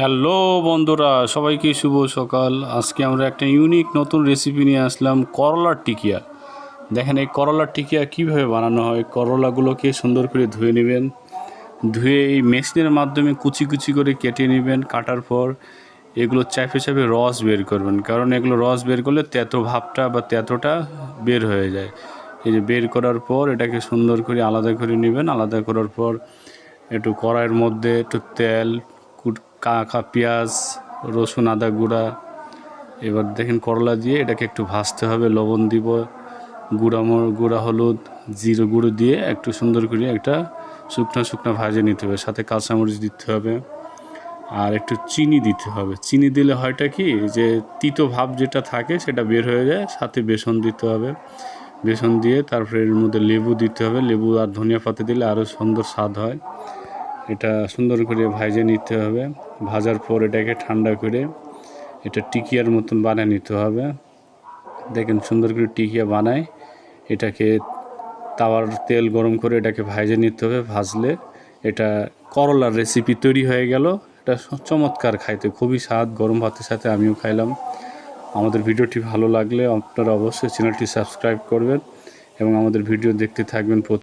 Hello বন্ধুরা, সবাইকে শুভ সকাল। আজকে আমরা একটা ইউনিক নতুন রেসিপি নিয়ে আসলাম, করলার টিকিয়া। দেখেন এই করলার টিকিয়া কীভাবে বানানো হয়। করলাগুলোকে সুন্দর করে ধুয়ে নেবেন, ধুয়ে এই মেশিনের মাধ্যমে কুচি কুচি করে কেটে নেবেন। কাটার পর এগুলো চাপে চাপে রস বের করবেন, কারণ এগুলো রস বের করলে তেতো ভাবটা বা তেতোটা বের হয়ে যায়। এই যে বের করার পর এটাকে সুন্দর করে আলাদা করে নেবেন। আলাদা করার পর একটু কড়াইয়ের মধ্যে একটু তেল, কাঁচা পেঁয়াজ, রসুন, আদা গুঁড়া, এবার দেখেন করলা দিয়ে এটাকে একটু ভাজতে হবে। লবণ দিব, গুঁড়া হলুদ, জিরে গুঁড়ো দিয়ে একটু সুন্দর করে একটা শুকনো ভাজে নিতে হবে। সাথে কাঁচামরিচ দিতে হবে আর একটু চিনি দিতে হবে। চিনি দিলে হয়টা কি, যে তিতো ভাব যেটা থাকে সেটা বের হয়ে যায়। সাথে বেসন দিতে হবে, বেসন দিয়ে তারপরে এর মধ্যে লেবু দিতে হবে। লেবু আর ধনিয়া পাতা দিলে আরও সুন্দর স্বাদ হয়। এটা সুন্দর করে ভাজে নিতে হবে। ভাজার পর এটাকে ঠান্ডা করে এটা টিকিয়ার মতন বানিয়ে নিতে হবে। দেখেন সুন্দর করে টিকিয়া বানায়, এটাকে তাওয়ার তেল গরম করে এটাকে ভাজে নিতে হবে। ভাজলে এটা করলার রেসিপি তৈরি হয়ে গেল। এটা চমৎকার, খাইতে খুবই স্বাদ। গরম ভাতের সাথে আমিও খাইলাম। আমাদের ভিডিওটি ভালো লাগলে আপনারা অবশ্যই চ্যানেলটি সাবস্ক্রাইব করবেন এবং আমাদের ভিডিও দেখতে থাকবেন।